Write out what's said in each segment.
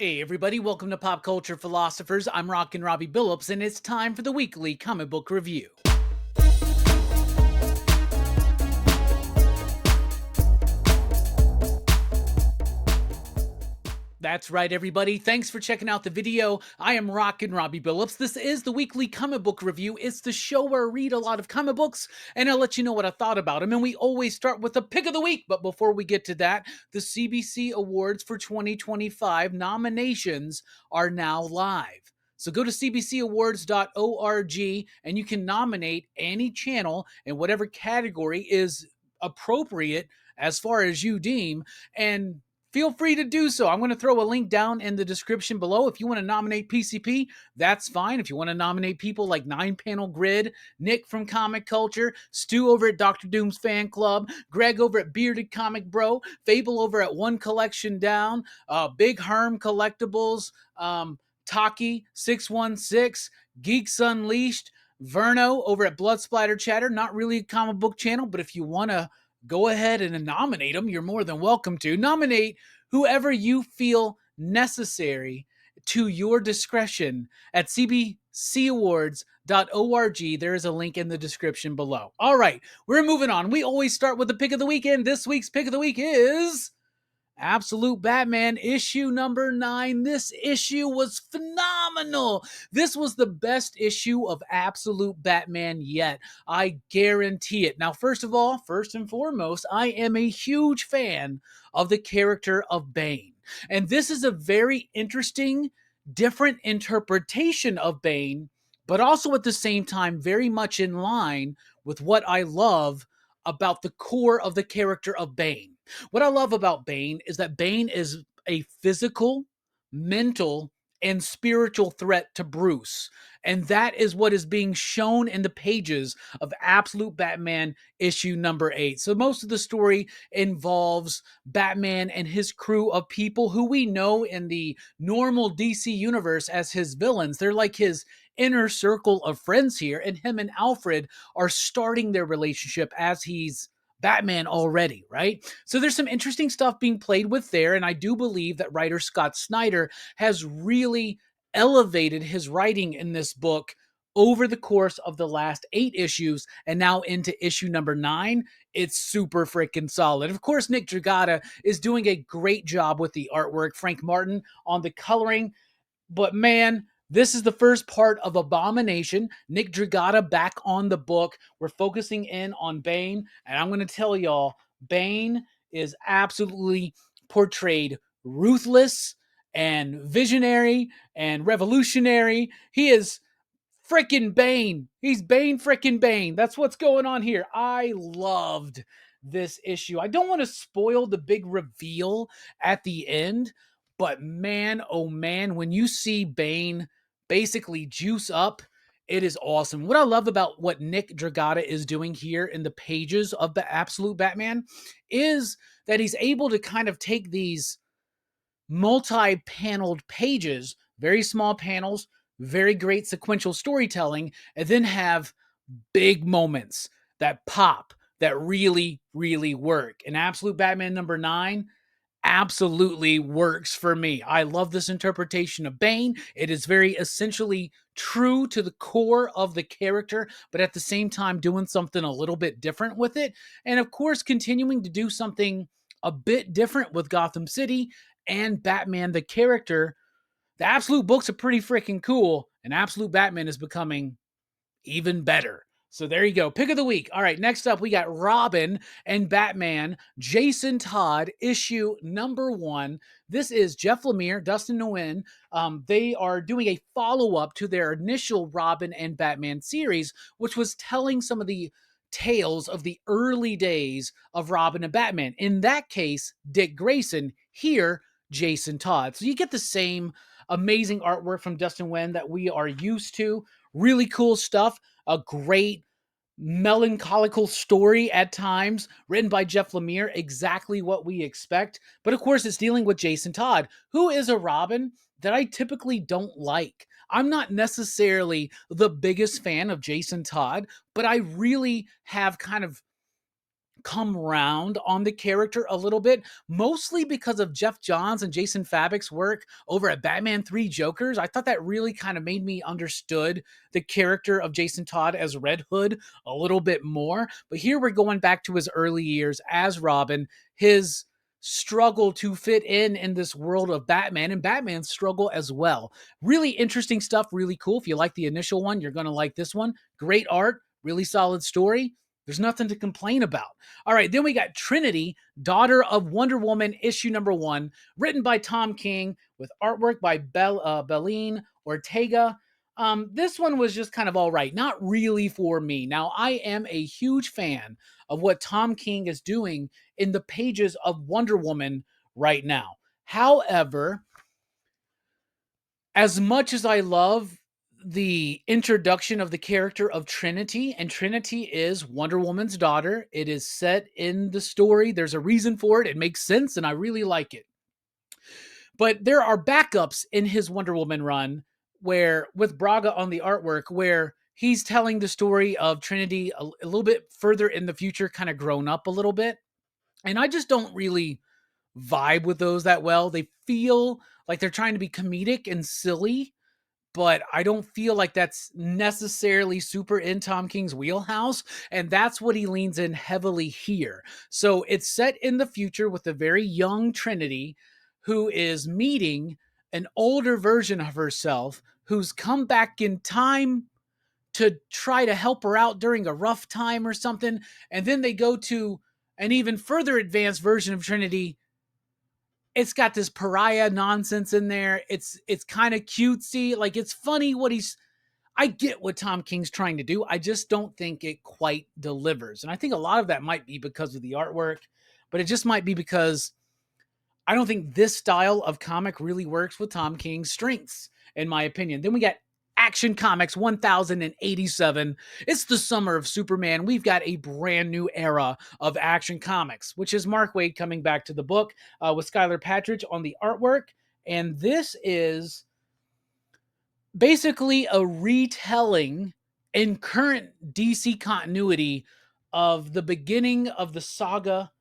Hey everybody, welcome to Pop Culture Philosophers. I'm Rockin' Robbie Billups, and it's time for the weekly comic book review. That's right, everybody. Thanks for checking out the video. I am Rockin' Robbie Billups. This is the weekly comic book review. It's the show where I read a lot of comic books, and I'll let you know what I thought about them. And we always start with the pick of the week. But before we get to that, the CBC Awards for 2025 nominations are now live. So go to cbcawards.org and you can nominate any channel in whatever category is appropriate as far as you deem. And feel free to do so. I'm going to throw a link down in the description below. If you want to nominate PCP, that's fine. If you want to nominate people like 9-Panel Grid, Nick from Comic Culture, Stu over at Dr. Doom's Fan Club, Greg over at Bearded Comic Bro, Fable over at One Collection Down, Big Herm Collectibles, Taki 616, Geeks Unleashed, Verno over at Blood Splatter Chatter. Not really a comic book channel, but if you want to go ahead and nominate them, you're more than welcome to. Nominate whoever you feel necessary to your discretion at cbcawards.org. There is a link in the description below. All right, we're moving on. We always start with the pick of the weekend. This week's pick of the week is Absolute Batman issue number 9. This issue was phenomenal. This was the best issue of Absolute Batman yet. I guarantee it. Now, first of all, first and foremost, I am a huge fan of the character of Bane. And this is a very interesting, different interpretation of Bane, but also at the same time, very much in line with what I love about the core of the character of Bane. What I love about Bane is that Bane is a physical, mental, and spiritual threat to Bruce. And that is what is being shown in the pages of Absolute Batman issue number 8. So most of the story involves Batman and his crew of people who we know in the normal DC universe as his villains. They're like his inner circle of friends here, and him and Alfred are starting their relationship as he's Batman already, right? So there's some interesting stuff being played with there, and I do believe that writer Scott Snyder has really elevated his writing in this book over the course of the last 8 issues, and now into issue number 9. It's super freaking solid. Of course, Nick Dragotta is doing a great job with the artwork, Frank Martin on the coloring, but man, this is the first part of Abomination. Nick Dragotta back on the book. We're focusing in on Bane, and I'm going to tell y'all, Bane is absolutely portrayed ruthless and visionary and revolutionary. He is frickin' Bane. He's Bane frickin' Bane. That's what's going on here. I loved this issue. I don't want to spoil the big reveal at the end, but man, oh man, when you see Bane basically juice up, it is awesome. What I love about what Nick Dragotta is doing here in the pages of the Absolute Batman is that he's able to kind of take these multi-paneled pages, very small panels, very great sequential storytelling, and then have big moments that pop, that really, really work. And Absolute Batman number 9 absolutely works for me. I love this interpretation of Bane. It is very essentially true to the core of the character, but at the same time doing something a little bit different with it. And of course, continuing to do something a bit different with Gotham City and Batman the character. The Absolute books are pretty freaking cool, and Absolute Batman is becoming even better. So there you go. Pick of the week. All right, next up, we got Robin and Batman, Jason Todd, issue number 1. This is Jeff Lemire, Dustin Nguyen. They are doing a follow-up to their initial Robin and Batman series, which was telling some of the tales of the early days of Robin and Batman. In that case, Dick Grayson. Here, Jason Todd. So you get the same amazing artwork from Dustin Nguyen that we are used to. Really cool stuff. A great melancholical story at times, written by Jeff Lemire, exactly what we expect. But of course, it's dealing with Jason Todd, who is a Robin that I typically don't like. I'm not necessarily the biggest fan of Jason Todd, but I really have kind of come round on the character a little bit, mostly because of Jeff Johns and Jason Fabok's work over at Batman 3 Jokers. I thought that really kind of made me understood the character of Jason Todd as Red Hood a little bit more. But here we're going back to his early years as Robin, his struggle to fit in this world of Batman, and Batman's struggle as well. Really interesting stuff, really cool. If you like the initial one, you're going to like this one. Great art, really solid story. There's nothing to complain about. All right, then we got Trinity, Daughter of Wonder Woman, issue number 1, written by Tom King with artwork by Belleen Ortega. This one was just kind of all right, not really for me. Now, I am a huge fan of what Tom King is doing in the pages of Wonder Woman right now. However, as much as I love the introduction of the character of Trinity, and Trinity is Wonder Woman's daughter, it is set in the story. There's a reason for it. It makes sense, and I really like it. But there are backups in his Wonder Woman run where, with Braga on the artwork, where he's telling the story of Trinity a little bit further in the future, kind of grown up a little bit. And I just don't really vibe with those that well. They feel like they're trying to be comedic and silly, but I don't feel like that's necessarily super in Tom King's wheelhouse. And that's what he leans in heavily here. So it's set in the future with a very young Trinity who is meeting an older version of herself who's come back in time to try to help her out during a rough time or something. And then they go to an even further advanced version of Trinity. It's got this pariah nonsense in there. It's kind of cutesy. Like, it's funny what I get what Tom King's trying to do. I just don't think it quite delivers. And I think a lot of that might be because of the artwork, but it just might be because I don't think this style of comic really works with Tom King's strengths, in my opinion. Then we got Action Comics 1087. It's the summer of Superman. We've got a brand new era of Action Comics, which is Mark Waid coming back to the book with Skylar Patridge on the artwork. And this is basically a retelling in current DC continuity of the beginning of the saga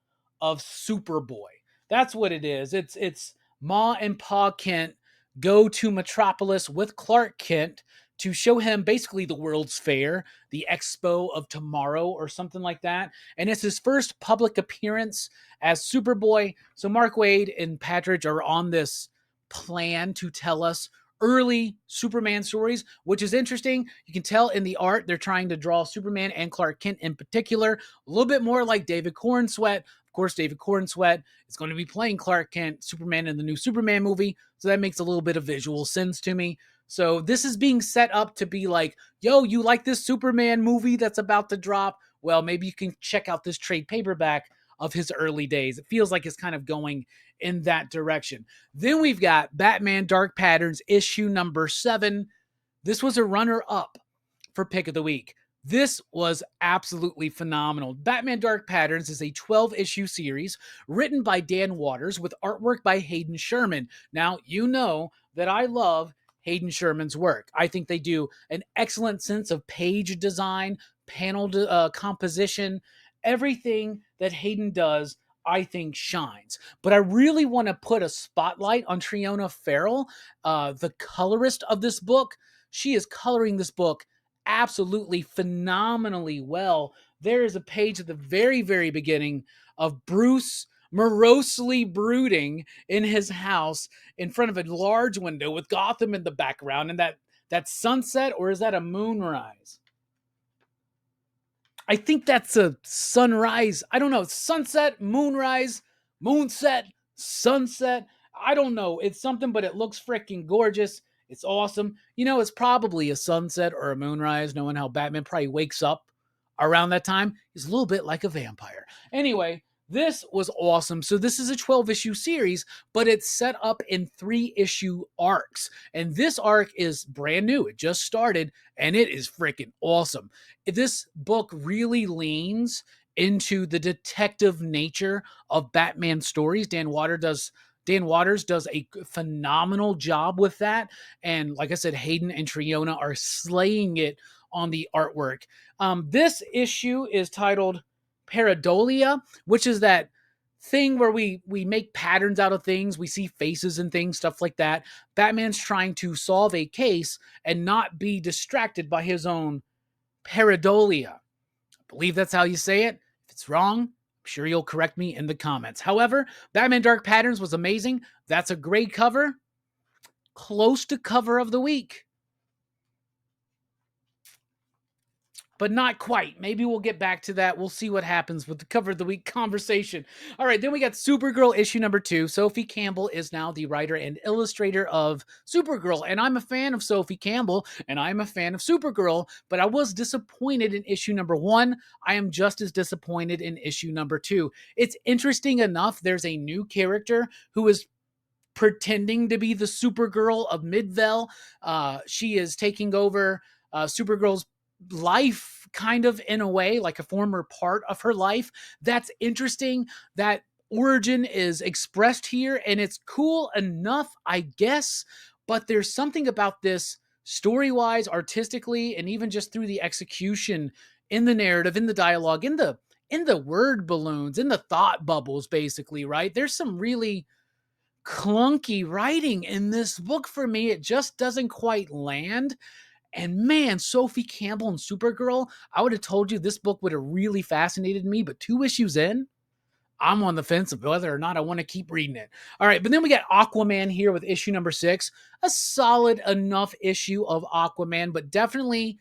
of Superboy. That's what it is. It's Ma and Pa Kent go to Metropolis with Clark Kent to show him basically the World's Fair, the Expo of Tomorrow or something like that. And it's his first public appearance as Superboy. So Mark Waid and Patridge are on this plan to tell us early Superman stories, which is interesting. You can tell in the art they're trying to draw Superman and Clark Kent in particular a little bit more like David Corenswet. Of course, David Corenswet is going to be playing Clark Kent, Superman, in the new Superman movie, so that makes a little bit of visual sense to me. So this is being set up to be like, yo, you like this Superman movie that's about to drop? Well, maybe you can check out this trade paperback of his early days. It feels like it's kind of going in that direction. Then we've got Batman Dark Patterns issue number 7. This was a runner-up for Pick of the Week. This was absolutely phenomenal. Batman Dark Patterns is a 12-issue series written by Dan Waters with artwork by Hayden Sherman. Now, you know that I love Hayden Sherman's work. I think they do an excellent sense of page design, panel composition. Everything that Hayden does, I think, shines. But I really want to put a spotlight on Triona Farrell, the colorist of this book. She is coloring this book absolutely phenomenally well. There is a page at the very, very beginning of Bruce morosely brooding in his house in front of a large window with Gotham in the background, and that sunset, or is that a moonrise? I think that's a sunrise. I don't know. Sunset, moonrise, moonset, sunset. I don't know. It's something, but it looks freaking gorgeous. It's awesome. You know, it's probably a sunset or a moonrise, knowing how Batman probably wakes up around that time. He's a little bit like a vampire. Anyway, this was awesome. So this is a 12-issue series, but it's set up in 3-issue arcs. And this arc is brand new. It just started, and it is freaking awesome. This book really leans into the detective nature of Batman stories. Dan Waters does a phenomenal job with that. And like I said, Hayden and Triona are slaying it on the artwork. This issue is titled pareidolia, which is that thing where we make patterns out of things. We see faces and things, stuff like that. Batman's trying to solve a case and not be distracted by his own pareidolia. I believe that's how you say it. If it's wrong, I'm sure you'll correct me in the comments. However, Batman Dark Patterns was amazing. That's a great cover. Close to cover of the week, but not quite. Maybe we'll get back to that. We'll see what happens with the cover of the week conversation. All right, then we got Supergirl issue number 2. Sophie Campbell is now the writer and illustrator of Supergirl, and I'm a fan of Sophie Campbell, and I'm a fan of Supergirl, but I was disappointed in issue number 1. I am just as disappointed in issue number 2. It's interesting enough, there's a new character who is pretending to be the Supergirl of Midvale. She is taking over Supergirl's life, kind of, in a way, like a former part of her life. That's interesting. That origin is expressed here, and it's cool enough, I guess, but there's something about this story-wise, artistically, and even just through the execution in the narrative, in the dialogue, in the word balloons, in the thought bubbles, basically, right? There's some really clunky writing in this book for me. It just doesn't quite land. And man, Sophie Campbell and Supergirl, I would have told you this book would have really fascinated me, but 2 issues in, I'm on the fence of whether or not I want to keep reading it. All right, but then we got Aquaman here with issue number 6. A solid enough issue of Aquaman, but definitely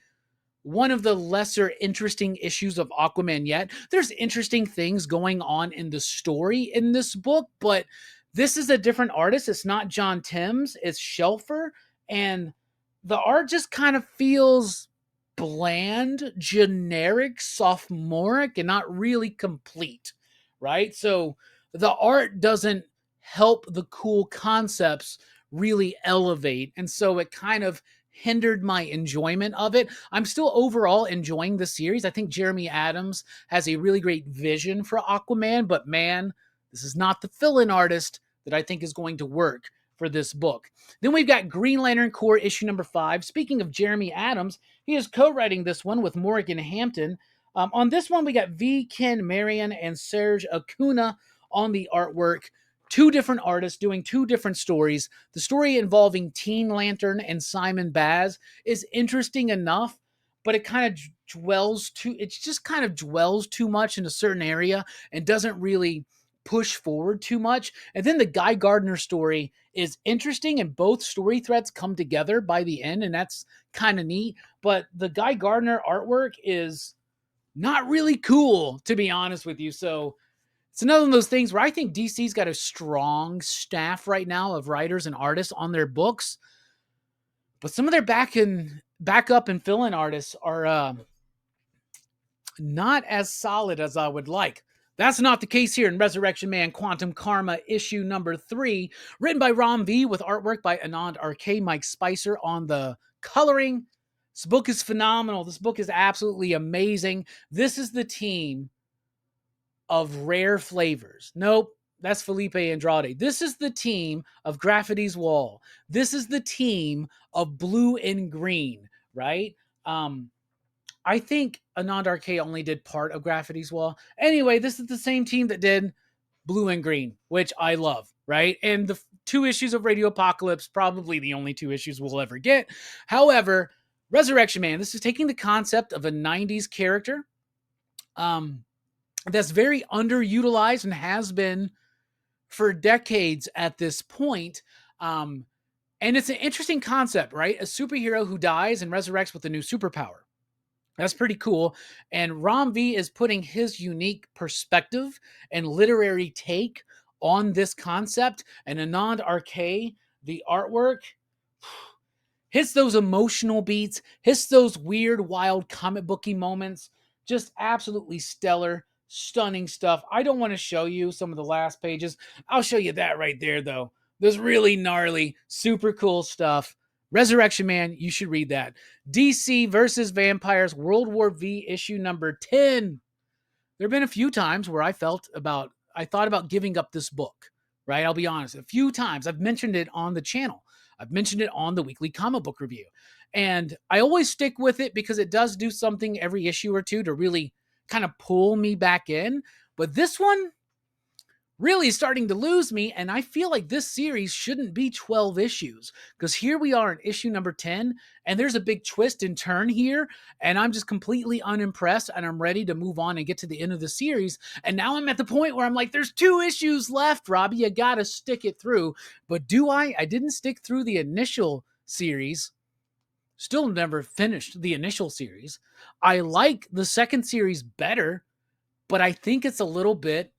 one of the lesser interesting issues of Aquaman yet. There's interesting things going on in the story in this book, but this is a different artist. It's not John Timms, it's Shelfer, and the art just kind of feels bland, generic, sophomoric, and not really complete, right? So the art doesn't help the cool concepts really elevate, and so it kind of hindered my enjoyment of it. I'm still overall enjoying the series. I think Jeremy Adams has a really great vision for Aquaman, but man, this is not the fill-in artist that I think is going to work for this book. Then we've got Green Lantern Corps issue number 5. Speaking of Jeremy Adams, he is co-writing this one with Morgan Hampton. On this one, we got V. Ken Marion and Serge Acuna on the artwork. 2 different artists doing 2 different stories. The story involving Teen Lantern and Simon Baz is interesting enough, but it kind of dwells too much in a certain area and doesn't really push forward too much. And then the Guy Gardner story is interesting, and both story threads come together by the end, and that's kind of neat. But the Guy Gardner artwork is not really cool, to be honest with you. So it's another one of those things where I think DC's got a strong staff right now of writers and artists on their books, but some of their backup and fill-in artists are not as solid as I would like. That's not the case here in Resurrection Man Quantum Karma issue number 3, written by Ram V with artwork by Anand RK, Mike Spicer on the coloring. This book is phenomenal. This book is absolutely amazing. This is the team of Rare Flavors. Nope, that's Felipe Andrade. This is the team of Graffiti's Wall. This is the team of Blue and Green, right? I think Anand RK only did part of Graffiti's Wall. Anyway, this is the same team that did Blue and Green, which I love, right? And the 2 issues of Radio Apocalypse, probably the only 2 issues we'll ever get. However, Resurrection Man, this is taking the concept of a 90s character that's very underutilized and has been for decades at this point. And it's an interesting concept, right? A superhero who dies and resurrects with a new superpower. That's pretty cool. And Ram V is putting his unique perspective and literary take on this concept. And Anand RK, the artwork, hits those emotional beats, hits those weird, wild comic booky moments. Just absolutely stellar, stunning stuff. I don't want to show you some of the last pages. I'll show you that right there, though. There's really gnarly, super cool stuff. Resurrection Man, you should read that. DC versus Vampires, World War V issue number 10. There have been a few times where I thought about giving up this book, right? I'll be honest. A few times. I've mentioned it on the channel. I've mentioned it on the weekly comic book review. And I always stick with it because it does do something every issue or 2 to really kind of pull me back in. But this one really starting to lose me, and I feel like this series shouldn't be 12 issues, because here we are in issue number 10, and there's a big twist and turn here, and I'm just completely unimpressed, and I'm ready to move on and get to the end of the series. And now I'm at the point where I'm like, there's 2 issues left, Robbie, you gotta stick it through. But do I? I didn't stick through the initial series. Still never finished the initial series. I like the second series better, but I think it's a little bit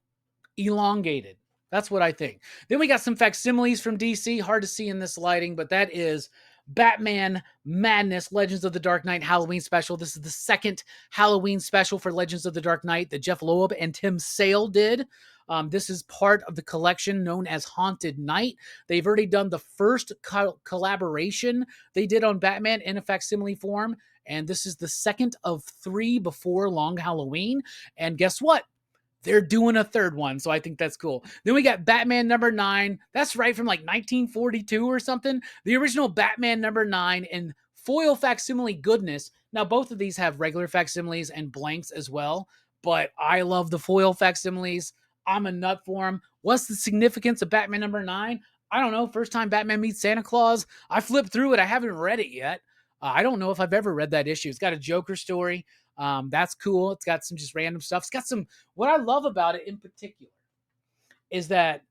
elongated. That's what I think. Then we got some facsimiles from DC. Hard to see in this lighting, but that is Batman Madness Legends of the Dark Knight Halloween special. This is the second Halloween special for Legends of the Dark Knight that Jeff Loeb and Tim Sale did. This is part of the collection known as Haunted Night. They've already done the first collaboration they did on Batman in a facsimile form, and this is the second of 3 before Long Halloween. And guess what? They're doing a third one, so I think that's cool. Then we got Batman number 9. That's right, from like 1942 or something. The original Batman number 9 in foil facsimile goodness. Now, both of these have regular facsimiles and blanks as well, but I love the foil facsimiles. I'm a nut for them. What's the significance of Batman number 9? I don't know. First time Batman meets Santa Claus. I flipped through it. I haven't read it yet. I don't know if I've ever read that issue. It's got a Joker story. That's cool. It's got some just random stuff. It's got some, what I love about it in particular is that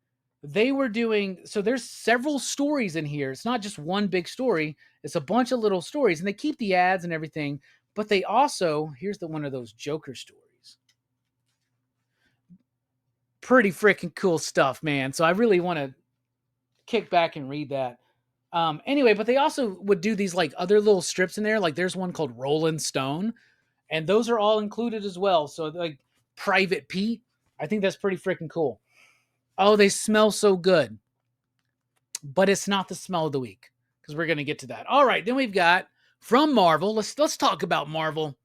they were doing, so there's several stories in here. It's not just one big story. It's a bunch of little stories, and they keep the ads and everything, but they also, here's the one of those Joker stories. Pretty freaking cool stuff, man. So I really want to kick back and read that. Anyway, but they also would do these like other little strips in there. Like there's one called Rolling Stone, and those are all included as well. So like Private Pete, I think that's pretty freaking cool. Oh, they smell so good. But it's not the smell of the week, because we're going to get to that. All right, then we've got from Marvel. Let's talk about Marvel.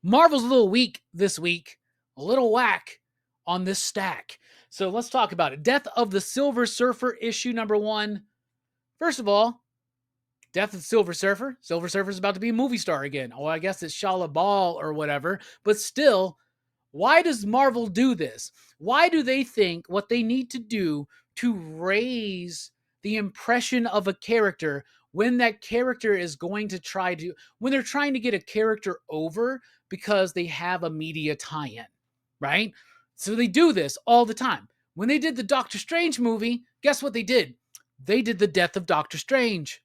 Marvel's a little weak this week. A little whack on this stack. So let's talk about it. Death of the Silver Surfer, issue number 1. First of all, Death of the Silver Surfer. Silver Surfer's about to be a movie star again. Oh, I guess it's Shala Ball or whatever. But still, why does Marvel do this? Why do they think what they need to do to raise the impression of a character when that character is going to when they're trying to get a character over because they have a media tie-in, right? So they do this all the time. When they did the Doctor Strange movie, guess what they did? They did the Death of Doctor Strange.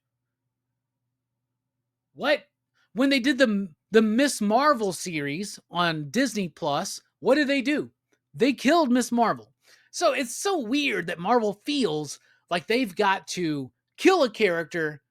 What? When they did the Miss Marvel series on Disney Plus, what did they do? They killed Miss Marvel. So it's so weird that Marvel feels like they've got to kill a character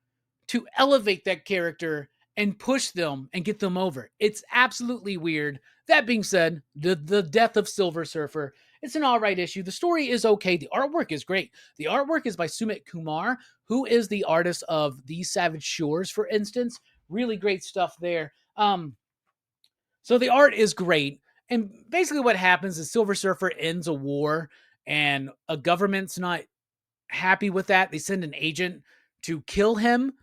to elevate that character and push them and get them over. It's absolutely weird. That being said, the Death of Silver Surfer, it's an all right issue. The story is okay. The artwork is great. The artwork is by Sumit Kumar, who is the artist of These Savage Shores, for instance. Really great stuff there. So the art is great. And basically what happens is Silver Surfer ends a war, and a government's not happy with that. They send an agent to kill him.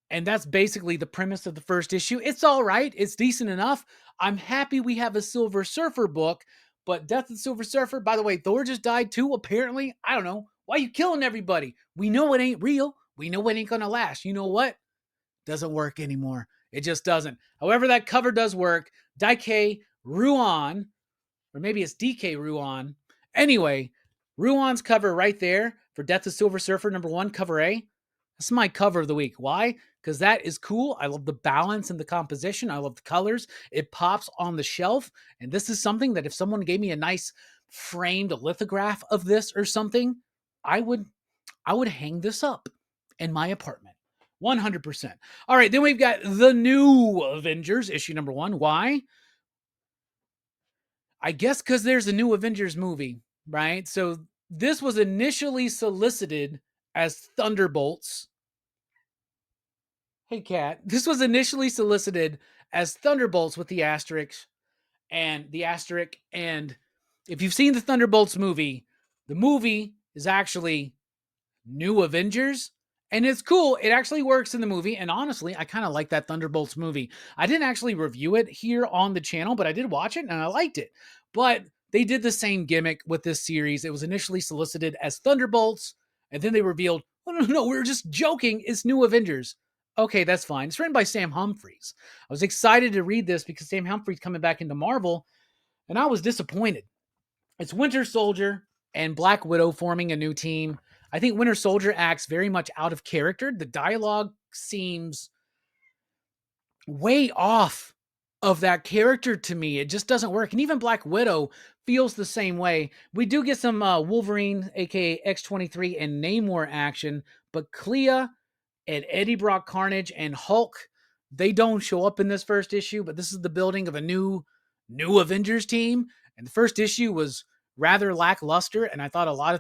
And that's basically the premise of the first issue. It's all right. It's decent enough. I'm happy we have a Silver Surfer book, but Death of the Silver Surfer, by the way, Thor just died too, apparently. I don't know. Why are you killing everybody? We know it ain't real. We know it ain't going to last. You know what? Doesn't work anymore. It just doesn't. However, that cover does work. Daike Ruan, or maybe it's DK Ruan. Anyway, Ruan's cover right there for Death of Silver Surfer number 1, cover A. That's my cover of the week. Why? Because that is cool. I love the balance and the composition. I love the colors. It pops on the shelf. And this is something that if someone gave me a nice framed lithograph of this or something, I would hang this up in my apartment. 100%. All right, then we've got the new Avengers, issue number 1. Why? I guess because there's a new Avengers movie, right? So this was initially solicited as Thunderbolts. Hey, Kat. This was initially solicited as Thunderbolts with the asterisk. And if you've seen the Thunderbolts movie, the movie is actually New Avengers. And it's cool. It actually works in the movie. And honestly, I kind of like that Thunderbolts movie. I didn't actually review it here on the channel, but I did watch it and I liked it. But they did the same gimmick with this series. It was initially solicited as Thunderbolts, and then they revealed, oh, no, we were just joking. It's New Avengers. Okay, that's fine. It's written by Sam Humphries. I was excited to read this because Sam Humphries coming back into Marvel, and I was disappointed. It's Winter Soldier and Black Widow forming a new team. I think Winter Soldier acts very much out of character. The dialogue seems way off of that character to me. It just doesn't work. And even Black Widow feels the same way. We do get some Wolverine, aka X-23, and Namor action, but Clea and Eddie Brock Carnage and Hulk, they don't show up in this first issue, but this is the building of a new Avengers team. And the first issue was rather lackluster, and I thought a lot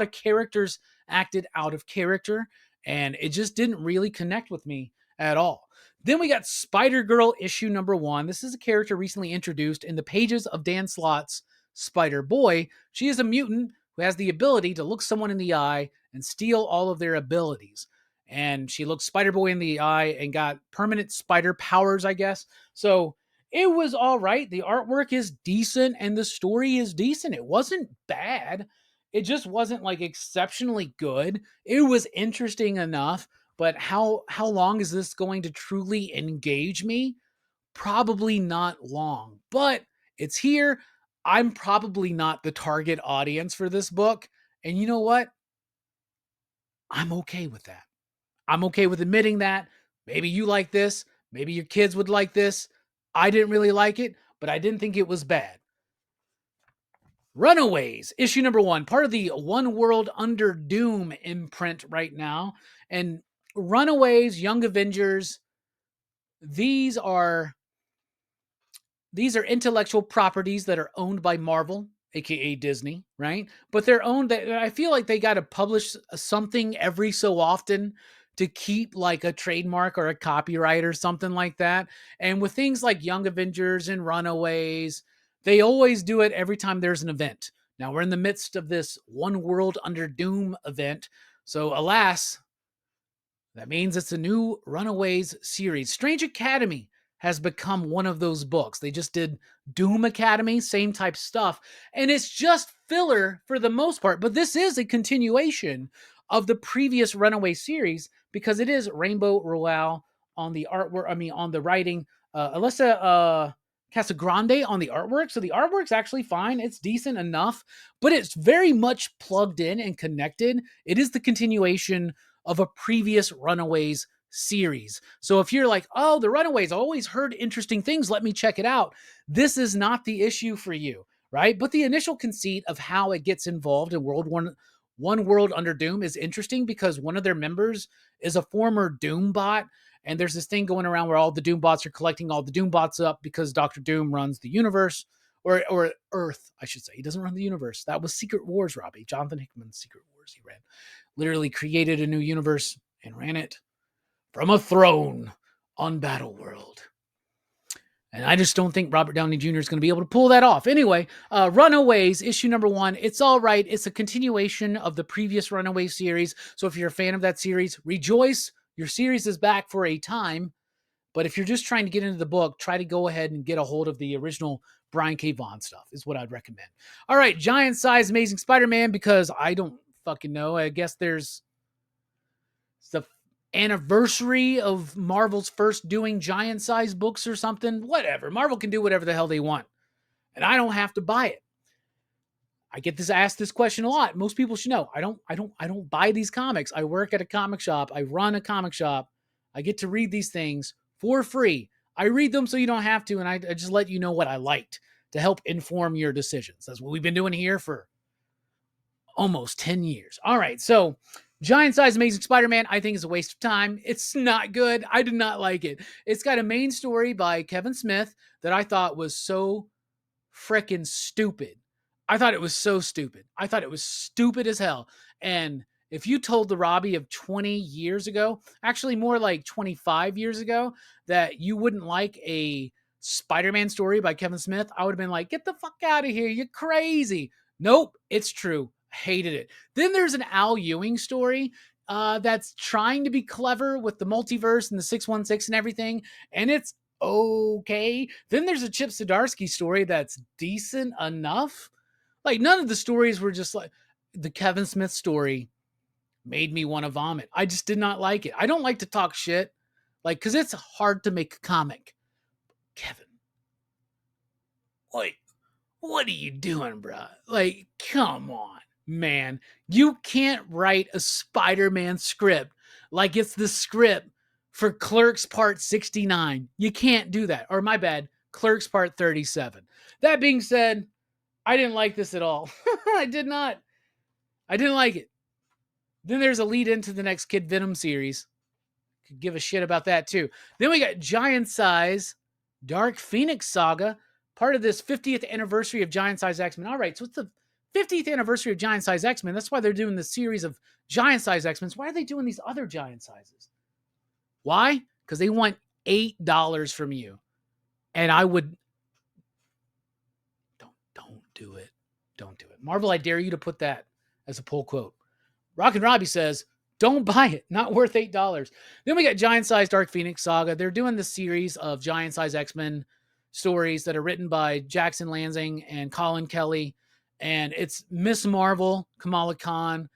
of characters acted out of character, and it just didn't really connect with me at all. Then we got Spider-Girl issue number 1. This is a character recently introduced in the pages of Dan Slott's Spider-Boy. She is a mutant who has the ability to look someone in the eye and steal all of their abilities. And she looked Spider-Boy in the eye and got permanent spider powers, I guess. So it was all right. The artwork is decent and the story is decent. It wasn't bad. It just wasn't like exceptionally good. It was interesting enough, but how long is this going to truly engage me? Probably not long. But it's here. I'm probably not the target audience for this book. And you know what? I'm okay with that. I'm okay with admitting that. Maybe you like this. Maybe your kids would like this. I didn't really like it, but I didn't think it was bad. Runaways, issue number 1, part of the One World Under Doom imprint right now. And Runaways, Young Avengers, these are intellectual properties that are owned by Marvel, aka Disney, right? But they're owned. I feel like they got to publish something every so often to keep like a trademark or a copyright or something like that. And with things like Young Avengers and Runaways, they always do it every time there's an event. Now we're in the midst of this One World Under Doom event. So alas, that means it's a new Runaways series. Strange Academy has become one of those books. They just did Doom Academy, same type stuff. And it's just filler for the most part. But this is a continuation of the previous Runaway series because it is Rainbow Rowell on the artwork. On the writing. Alyssa Casagrande on the artwork. So the artwork's actually fine. It's decent enough, but it's very much plugged in and connected. It is the continuation of a previous Runaways series. So if you're like, oh, the Runaways, I always heard interesting things, let me check it out. This is not the issue for you, right? But the initial conceit of how it gets involved in One World Under Doom is interesting because one of their members is a former Doom bot. And there's this thing going around where all the Doom bots are collecting all the Doom bots up because Dr. Doom runs the universe, or Earth, I should say. He doesn't run the universe. That was Secret Wars, Robbie. Jonathan Hickman's Secret Wars he ran. Literally created a new universe and ran it from a throne on Battle World. And I just don't think Robert Downey Jr. is going to be able to pull that off. Anyway, Runaways, issue number 1. It's all right. It's a continuation of the previous Runaway series. So if you're a fan of that series, rejoice. Your series is back for a time. But if you're just trying to get into the book, try to go ahead and get a hold of the original Brian K. Vaughan stuff is what I'd recommend. All right, Giant Size Amazing Spider-Man, because I don't fucking know. I guess there's the anniversary of Marvel's first doing giant size books or something. Whatever. Marvel can do whatever the hell they want. And I don't have to buy it. I get asked this question a lot. Most people should know. I don't buy these comics. I work at a comic shop. I run a comic shop. I get to read these things for free. I read them so you don't have to, and I just let you know what I liked to help inform your decisions. That's what we've been doing here for almost 10 years. All right, so Giant Size Amazing Spider-Man, I think is a waste of time. It's not good. I did not like it. It's got a main story by Kevin Smith that I thought was so freaking stupid. I thought it was so stupid. I thought it was stupid as hell. And if you told the Robbie of 20 years ago, actually more like 25 years ago, that you wouldn't like a Spider-Man story by Kevin Smith, I would have been like, get the fuck out of here. You're crazy. Nope, it's true. Hated it. Then there's an Al Ewing story. that's trying to be clever with the multiverse and the 616 and everything, and it's okay. Then there's a Chip Zdarsky story that's decent enough. Like, none of the stories were just like the Kevin Smith story made me want to vomit. I just did not like it. I don't like to talk shit, like, because it's hard to make a comic. Kevin, like, what are you doing, bro? Like, come on, man. You can't write a Spider-Man script like it's the script for Clerks Part 69. You can't do that. Or, my bad, Clerks Part 37. That being said, I didn't like this at all. I did not. I didn't like it. Then there's a lead into the next Kid Venom series. Could give a shit about that too. Then we got Giant Size Dark Phoenix Saga, part of this 50th anniversary of Giant Size X-Men. All right, so it's the 50th anniversary of Giant Size X-Men. That's why they're doing the series of Giant Size X-Men. Why are they doing these other giant sizes? Why? Because they want $8 from you. And I would... Don't do it. Don't do it. Marvel, I dare you to put that as a pull quote. Rockin' Robbie says, don't buy it. Not worth $8. Then we got Giant Size Dark Phoenix Saga. They're doing the series of Giant Size X-Men stories that are written by Jackson Lansing and Colin Kelly. And it's Miss Marvel, Kamala Khan,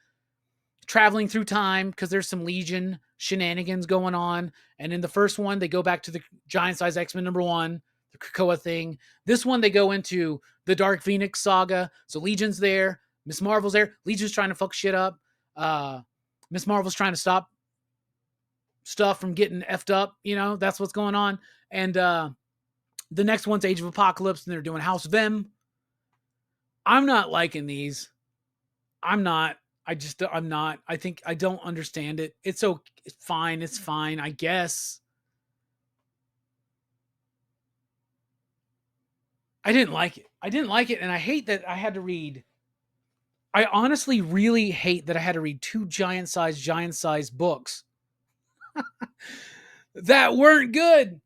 traveling through time because there's some Legion shenanigans going on. And in the first one, they go back to the Giant Size X-Men #1, the Krakoa thing. This one, they go into the Dark Phoenix Saga. So Legion's there. Miss Marvel's there. Legion's trying to fuck shit up. Miss Marvel's trying to stop stuff from getting effed up. You know, that's what's going on. And the next one's Age of Apocalypse, and they're doing House of M. I'm not liking these. I'm not. I think I don't understand it. It's okay. It's fine. It's fine, I guess. I didn't like it. And I hate that I had to read. I honestly really hate that I had to read 2 giant size books that weren't good.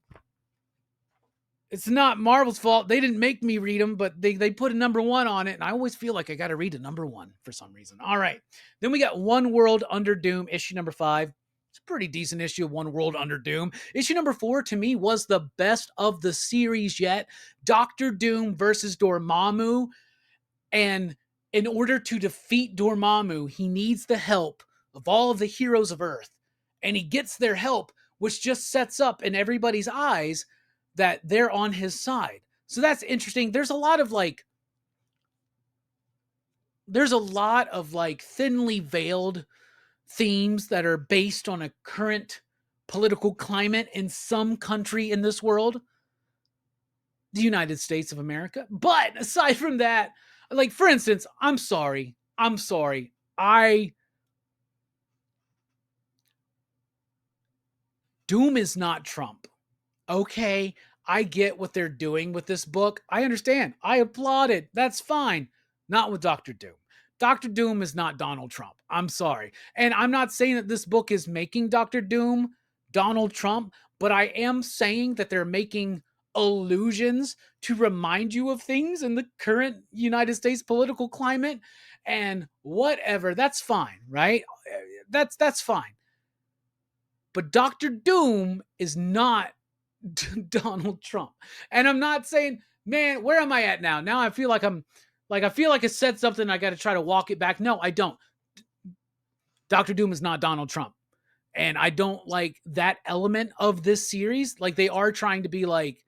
It's not Marvel's fault. They didn't make me read them, but they put a #1 on it, and I always feel like I got to read a #1 for some reason. All right. Then we got One World Under Doom, issue #5. It's a pretty decent issue of One World Under Doom. Issue #4, to me, was the best of the series yet. Doctor Doom versus Dormammu. And in order to defeat Dormammu, he needs the help of all of the heroes of Earth. And he gets their help, which just sets up in everybody's eyes that they're on his side. So that's interesting. There's a lot of thinly veiled themes that are based on a current political climate in some country in this world, the United States of America. But aside from that, like, for instance, I'm sorry. Doom is not Trump. Okay, I get what they're doing with this book. I understand. I applaud it. That's fine. Not with Dr. Doom. Dr. Doom is not Donald Trump. I'm sorry. And I'm not saying that this book is making Dr. Doom Donald Trump, but I am saying that they're making allusions to remind you of things in the current United States political climate and whatever. That's fine, right? That's fine. But Dr. Doom is not Donald Trump. And I'm not saying, man, where am I at now? Now I feel like I said something. I got to try to walk it back. No, I don't. Dr. Doom is not Donald Trump. And I don't like that element of this series. Like, they are trying to be like,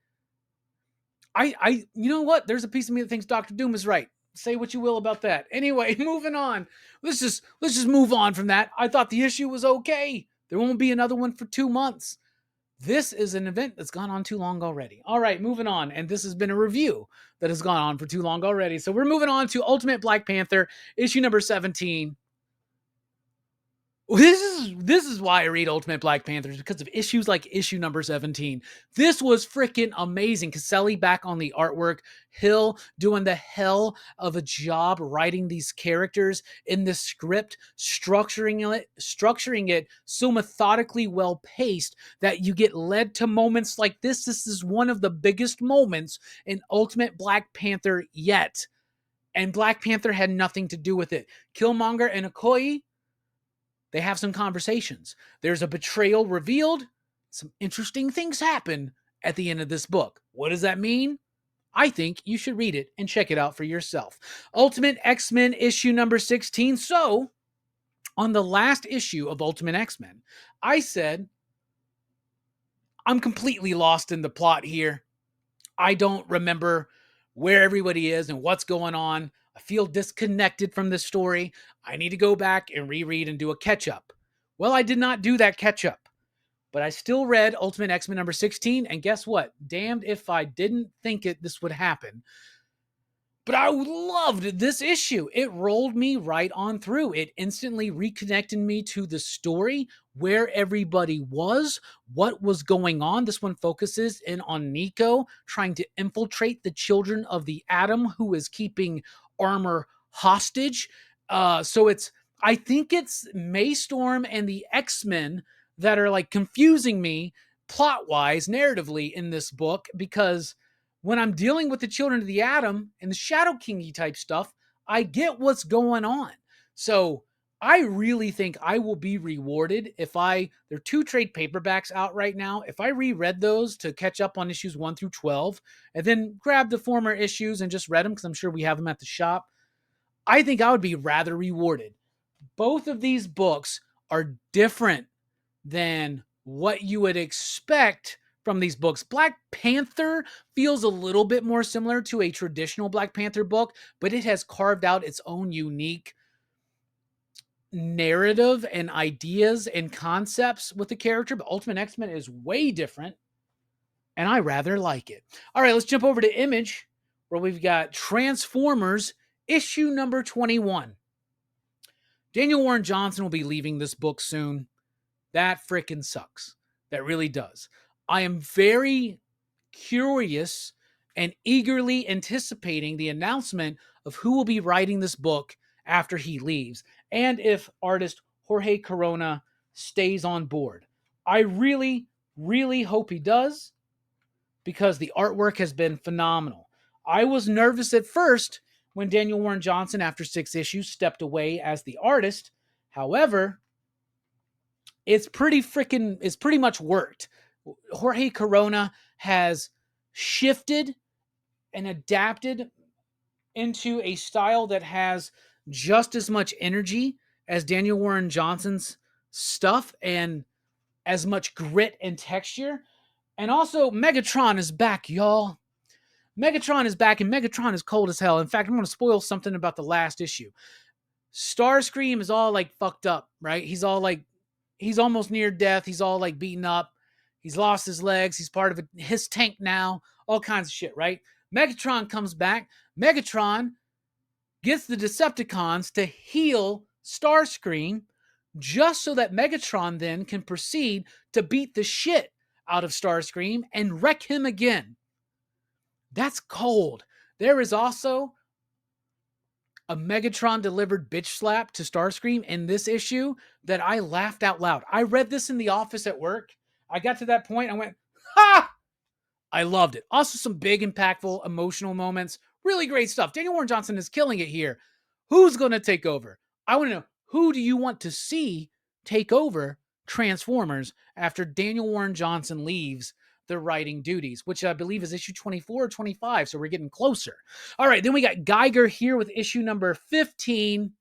you know what? There's a piece of me that thinks Dr. Doom is right. Say what you will about that. Anyway, moving on. Let's just move on from that. I thought the issue was okay. There won't be another one for 2 months. This is an event that's gone on too long already. All right, moving on. And this has been a review that has gone on for too long already. So we're moving on to Ultimate Black Panther, issue #17. This is why I read Ultimate Black Panther, because of issues like issue #17. This was freaking amazing. Caselli back on the artwork. Hill doing the hell of a job writing these characters in the script, structuring it so methodically well paced that you get led to moments like this. This is one of the biggest moments in Ultimate Black Panther yet. And Black Panther had nothing to do with it. Killmonger and Okoye, They have some conversations. There's a betrayal revealed. Some interesting things happen at the end of this book. What does that mean? I think you should read it and check it out for yourself. Ultimate X-Men issue number 16. So, on the last issue of Ultimate X-Men, I said, I'm completely lost in the plot here. I don't remember where everybody is and what's going on. I feel disconnected from this story. I need to go back and reread and do a catch-up. Well, I did not do that catch-up. But I still read Ultimate X-Men number 16, and guess what? Damned if I didn't think this would happen. But I loved this issue. It rolled me right on through. It instantly reconnected me to the story, where everybody was, what was going on. This one focuses in on Nico trying to infiltrate the children of the Atom, who is keeping Armor hostage. I think it's Maystorm and the X-Men that are like confusing me plot-wise, narratively in this book, because when I'm dealing with the children of the Atom and the Shadow King type stuff, I get what's going on. So I really think I will be rewarded if there are 2 trade paperbacks out right now. If I reread those to catch up on issues 1 through 12, and then grab the former issues and just read them, because I'm sure we have them at the shop, I think I would be rather rewarded. Both of these books are different than what you would expect from these books. Black Panther feels a little bit more similar to a traditional Black Panther book, but it has carved out its own unique narrative and ideas and concepts with the character. But Ultimate X-Men is way different, and I rather like it. All right, let's jump over to Image, where we've got Transformers issue number 21. Daniel Warren Johnson will be leaving this book soon. That frickin' sucks. That really does. I am very curious and eagerly anticipating the announcement of who will be writing this book after he leaves, and if artist Jorge Corona stays on board. I really, really hope he does, because the artwork has been phenomenal. I was nervous at first when Daniel Warren Johnson, after 6 issues, stepped away as the artist. However, it's pretty much worked. Jorge Corona has shifted and adapted into a style that has just as much energy as Daniel Warren Johnson's stuff, and as much grit and texture. And also, Megatron is back, y'all. Megatron is back, and Megatron is cold as hell. In fact, I'm going to spoil something about the last issue. Starscream is all like fucked up, right? He's almost near death. He's all like beaten up. He's lost his legs. He's part of his tank now. All kinds of shit, right? Megatron comes back. Megatron gets the Decepticons to heal Starscream, just so that Megatron then can proceed to beat the shit out of Starscream and wreck him again. That's cold. There is also a Megatron delivered bitch slap to Starscream in this issue that I laughed out loud. I read this in the office at work. I got to that point, I went, ha! I loved it. Also, some big, impactful, emotional moments. Really great stuff. Daniel Warren Johnson is killing it here. Who's going to take over? I want to know, who do you want to see take over Transformers after Daniel Warren Johnson leaves the writing duties, which I believe is issue 24 or 25, so we're getting closer. All right, then we got Geiger here with issue number 15.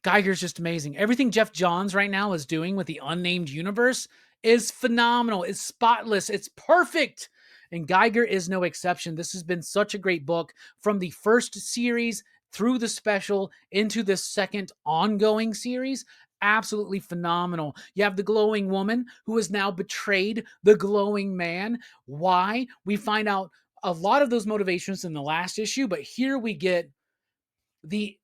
Geiger's just amazing. Everything Jeff Johns right now is doing with the Unnamed Universe is phenomenal. It's spotless. It's perfect. And Geiger is no exception. This has been such a great book, from the first series through the special into the second ongoing series. Absolutely phenomenal. You have the glowing woman who has now betrayed the glowing man. Why? We find out a lot of those motivations in the last issue, but here we get the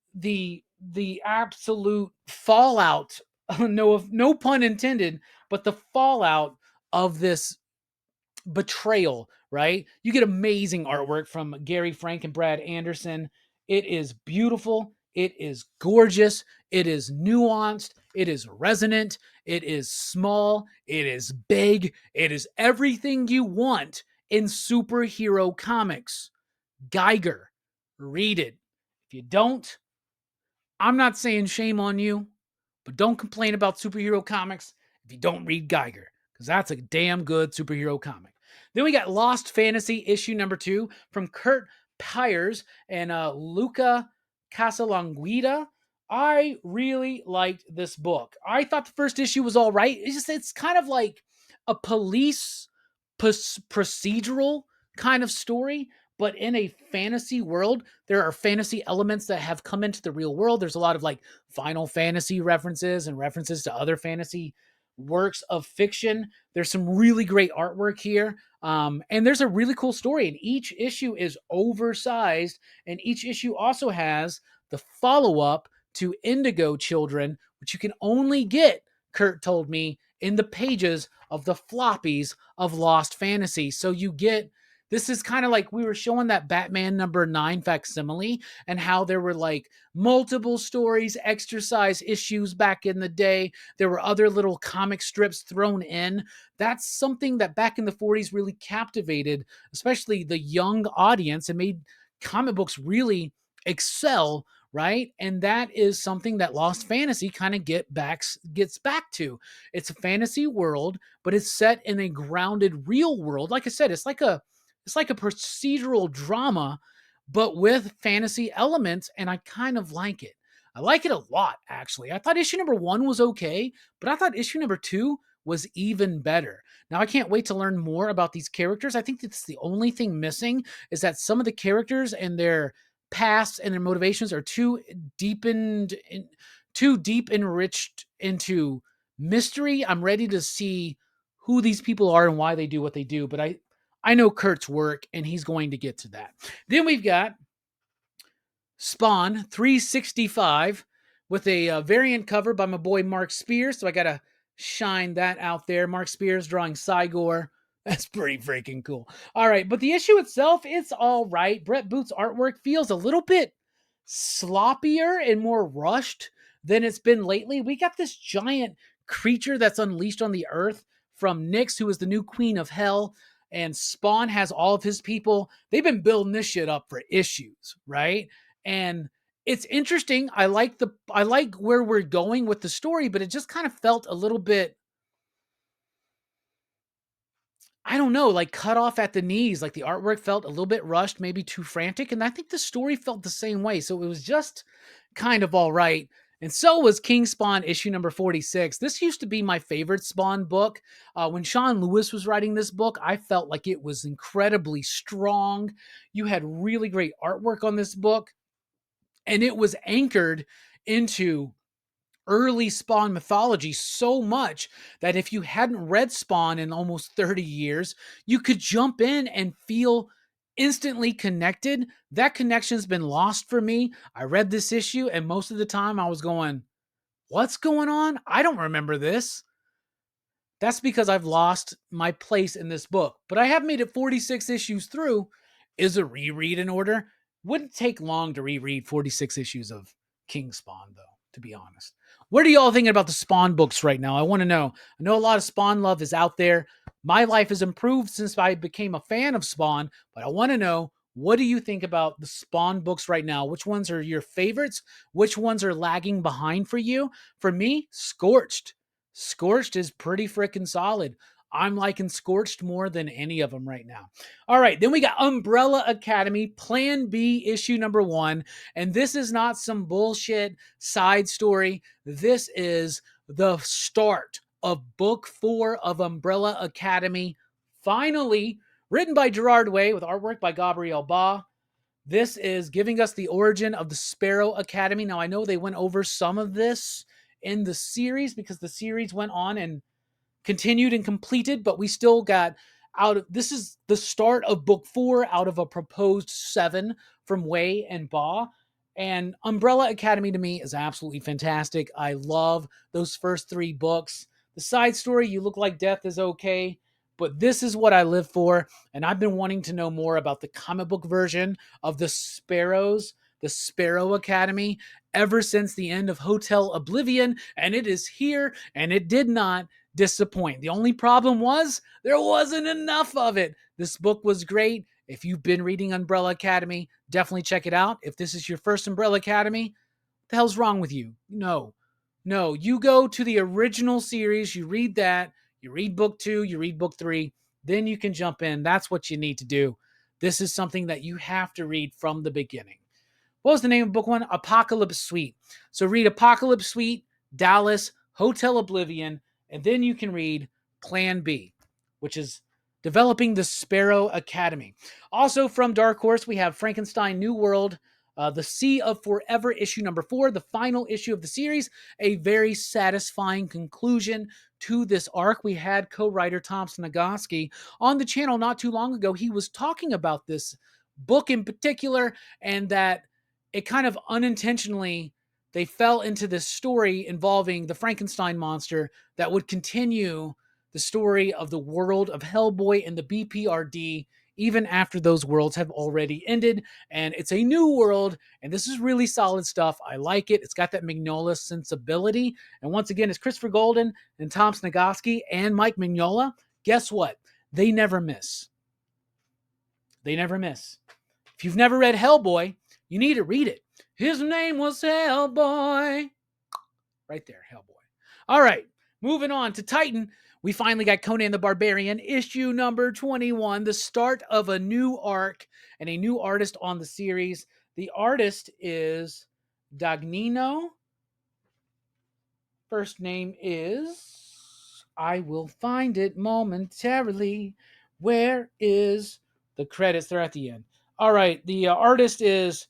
absolute fallout, no pun intended, but the fallout of this betrayal, right? You get amazing artwork from Gary Frank and Brad Anderson. It is beautiful. It is gorgeous. It is nuanced. It is resonant. It is small. It is big. It is everything you want in superhero comics. Geiger. Read it. If you don't, I'm not saying shame on you, but don't complain about superhero comics if you don't read Geiger, because that's a damn good superhero comic. Then we got Lost Fantasy issue number 2 from Kurt Pyers and Luca Casalanguida. I really liked this book. I thought the first issue was all right. It's kind of like a police procedural kind of story, but in a fantasy world. There are fantasy elements that have come into the real world. There's a lot of like Final Fantasy references and references to other fantasy works of fiction. There's some really great artwork here. And there's a really cool story. And each issue is oversized. And each issue also has the follow up to Indigo Children, which you can only get, Kurt told me, in the pages of the floppies of Lost Fantasy. So you get, this is kind of like we were showing that Batman #9 facsimile and how there were like multiple stories, exercise issues back in the day. There were other little comic strips thrown in. That's something that back in the 40s really captivated, especially the young audience, and made comic books really excel, right? And that is something that Lost Fantasy kind of gets back to. It's a fantasy world, but it's set in a grounded real world. Like I said, it's like a procedural drama, but with fantasy elements, and I kind of like it. I like it a lot, actually. I thought issue number 1 was okay, but I thought issue number 2 was even better. Now, I can't wait to learn more about these characters. I think that's the only thing missing, is that some of the characters and their pasts and their motivations are too deep enriched into mystery. I'm ready to see who these people are and why they do what they do, but I know Kurt's work, and he's going to get to that. Then we've got Spawn 365 with a variant cover by my boy Mark Spears. So I got to shine that out there. Mark Spears drawing Cygor. That's pretty freaking cool. All right, but the issue itself, it's all right. Brett Booth's artwork feels a little bit sloppier and more rushed than it's been lately. We got this giant creature that's unleashed on the earth from Nyx, who is the new queen of hell. And Spawn has all of his people. They've been building this shit up for issues, right? And it's interesting. I like where we're going with the story, but it just kind of felt a little bit, I don't know, like cut off at the knees. Like the artwork felt a little bit rushed, maybe too frantic. And I think the story felt the same way. So it was just kind of all right. And so was King Spawn issue number 46. This used to be my favorite Spawn book. When Sean Lewis was writing this book, I felt like it was incredibly strong. You had really great artwork on this book, and it was anchored into early Spawn mythology so much that if you hadn't read Spawn in almost 30 years, you could jump in and feel instantly connected. That connection's been lost for me. I read this issue, and most of the time I was going, what's going on? I don't remember this. That's because I've lost my place in this book. But I have made it 46 issues through. Is a reread in order? Wouldn't take long to reread 46 issues of King Spawn, though, to be honest. What are y'all thinking about the Spawn books right now? I want to know. I know a lot of Spawn love is out there. My life has improved since I became a fan of Spawn, but I want to know, what do you think about the Spawn books right now? Which ones are your favorites? Which ones are lagging behind for you? For me, Scorched. Scorched is pretty freaking solid. I'm liking Scorched more than any of them right now. All right, then we got Umbrella Academy, Plan B, issue number 1. And this is not some bullshit side story. This is the start of book 4 of Umbrella Academy. Finally, written by Gerard Way with artwork by Gabriel Ba. This is giving us the origin of the Sparrow Academy. Now, I know they went over some of this in the series because the series went on and continued and completed, but we still got out of, this is the start of book 4 out of a proposed 7 from Way and Ba. And Umbrella Academy to me is absolutely fantastic. I love those first 3 books. The side story, You Look Like Death, is okay, but this is what I live for. And I've been wanting to know more about the comic book version of the Sparrows, the Sparrow Academy, ever since the end of Hotel Oblivion. And it is here, and it did not disappoint. The only problem was there wasn't enough of it. This book was great. If you've been reading Umbrella Academy, definitely check it out. If this is your first Umbrella Academy, The hell's wrong with you? No. You go to the original series, you read that, you read book 2, you read book 3, then you can jump in. That's what you need to do. This is something that you have to read from the beginning. What was the name of book 1? Apocalypse Suite. So read Apocalypse Suite, Dallas, Hotel Oblivion, and then you can read Plan B, which is Developing the Sparrow Academy. Also from Dark Horse, we have Frankenstein New World, The Sea of Forever, issue number 4, the final issue of the series, a very satisfying conclusion to this arc. We had co-writer Thompson Nagoski on the channel not too long ago. He was talking about this book in particular, and that it kind of unintentionally, they fell into this story involving the Frankenstein monster that would continue the story of the world of Hellboy and the BPRD even after those worlds have already ended. And it's a new world, and this is really solid stuff. I like it. It's got that Mignola sensibility. And once again, it's Christopher Golden and Tom Snagoski and Mike Mignola. Guess what? They never miss. They never miss. If you've never read Hellboy, you need to read it. His name was Hellboy. Right there, Hellboy. All right, moving on to Titan. We finally got Conan the Barbarian, issue number 21, the start of a new arc and a new artist on the series. The artist is Dagnino. First name is, I will find it momentarily. Where is the credits? They're at the end. All right, the artist is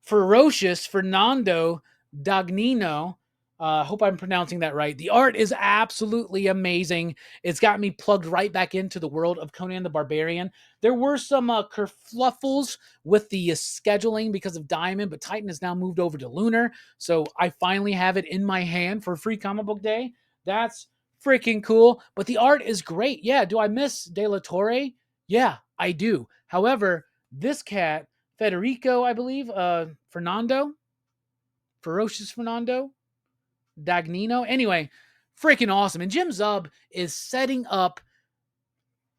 Ferocious Fernando Dagnino. Hope I'm pronouncing that right. The art is absolutely amazing. It's got me plugged right back into the world of Conan the Barbarian. There were some kerfluffles with the scheduling because of Diamond, but Titan has now moved over to Lunar, so I finally have it in my hand for Free Comic Book Day. That's freaking cool, but the art is great. Yeah, do I miss De La Torre? Yeah, I do. However, this cat, Federico, I believe, Fernando, Ferocious Fernando, Dagnino. Anyway, freaking awesome. And Jim Zub is setting up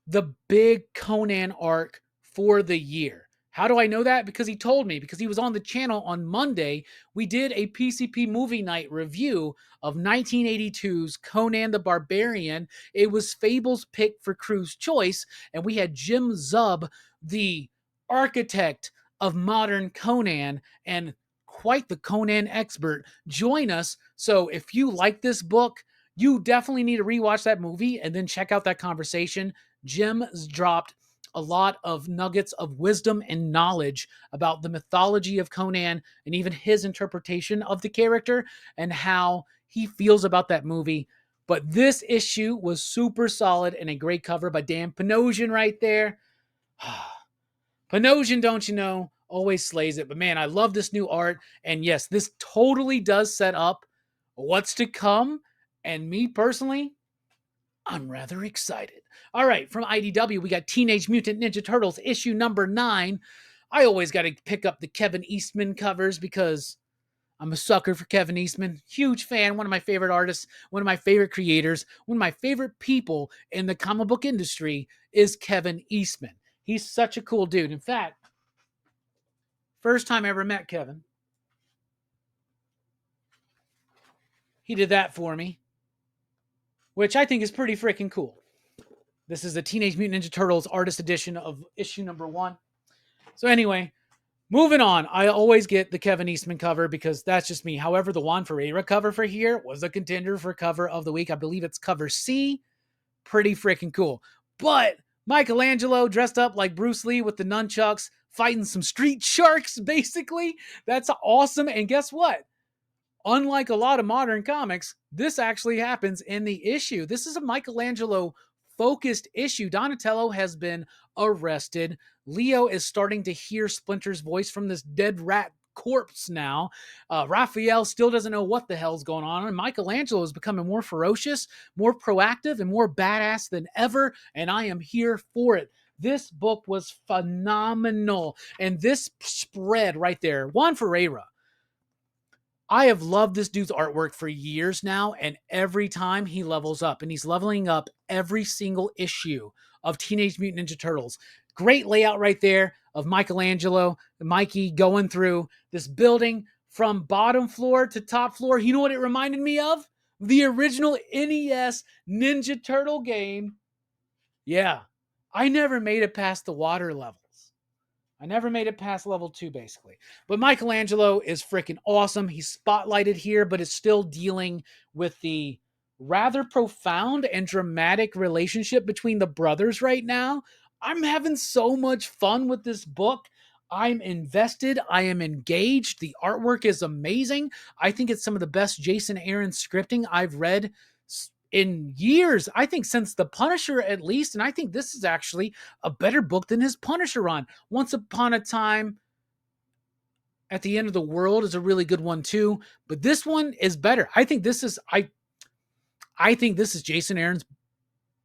the big Conan arc for the year. How do I know that? Because he told me, because he was on the channel on Monday. We did a PCP movie night review of 1982's Conan the Barbarian. It was Fable's pick for Crew's Choice, and we had Jim Zub, the architect of modern Conan and quite the Conan expert, join us. So if you like this book, you definitely need to rewatch that movie and then check out that conversation. Jim's dropped a lot of nuggets of wisdom and knowledge about the mythology of Conan and even his interpretation of the character and how he feels about that movie. But this issue was super solid and a great cover by Dan Panosian right there. Panosian, don't you know, always slays it. But man, I love this new art. And yes, this totally does set up what's to come. And me personally, I'm rather excited. All right, from IDW, we got Teenage Mutant Ninja Turtles issue number 9. I always got to pick up the Kevin Eastman covers because I'm a sucker for Kevin Eastman. Huge fan, one of my favorite artists, one of my favorite creators, one of my favorite people in the comic book industry is Kevin Eastman. He's such a cool dude. In fact, first time I ever met Kevin, he did that for me, which I think is pretty freaking cool. This is the Teenage Mutant Ninja Turtles artist edition of issue number 1. So anyway, moving on. I always get the Kevin Eastman cover because that's just me. However, the Juan Ferreira cover for here was a contender for cover of the week. I believe it's cover C. Pretty freaking cool. But Michelangelo dressed up like Bruce Lee with the nunchucks, fighting some street sharks, basically. That's awesome. And guess what? Unlike a lot of modern comics, this actually happens in the issue. This is a Michelangelo focused issue. Donatello has been arrested. Leo is starting to hear Splinter's voice from this dead rat corpse now. Raphael still doesn't know what the hell's going on. And Michelangelo is becoming more ferocious, more proactive, and more badass than ever. And I am here for it. This book was phenomenal. And this spread right there, Juan Ferreira, I have loved this dude's artwork for years now, and every time he levels up, and he's leveling up every single issue of Teenage Mutant Ninja Turtles. Great layout right there of Michelangelo, Mikey going through this building, from bottom floor to top floor. You know what it reminded me of? The original NES Ninja Turtle game. Yeah, I never made it past the water levels. I never made it past level 2, basically. But Michelangelo is freaking awesome. He's spotlighted here, but is still dealing with the rather profound and dramatic relationship between the brothers right now. I'm having so much fun with this book. I'm invested. I am engaged. The artwork is amazing. I think it's some of the best Jason Aaron scripting I've read in years. I think since The Punisher, at least. And I think this is actually a better book than his Punisher run. Once Upon a Time at the End of the World is a really good one too, but this one is better. I think this is Jason Aaron's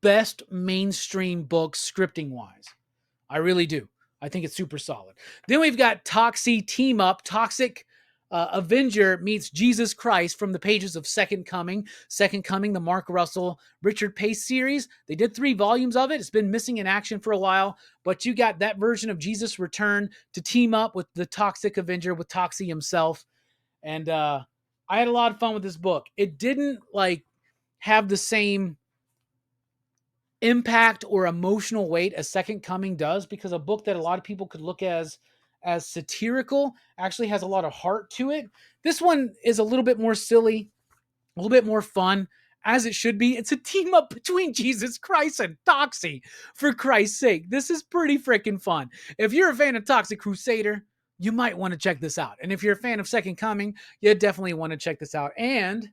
best mainstream book scripting wise. I really do. I think it's super solid. Then we've got Toxie Team Up. Toxic Avenger meets Jesus Christ from the pages of Second Coming. Second Coming, the Mark Russell, Richard Pace series. They did 3 volumes of it. It's been missing in action for a while, but you got that version of Jesus return to team up with the Toxic Avenger, with Toxie himself. And I had a lot of fun with this book. It didn't have the same impact or emotional weight as Second Coming does, because a book that a lot of people could look as satirical actually has a lot of heart to it. This one is a little bit more silly, a little bit more fun, as it should be. It's a team up between Jesus Christ and Toxie, for Christ's sake. This is pretty freaking fun. If you're a fan of Toxic Crusader, you might want to check this out. And if you're a fan of Second Coming, you definitely want to check this out. And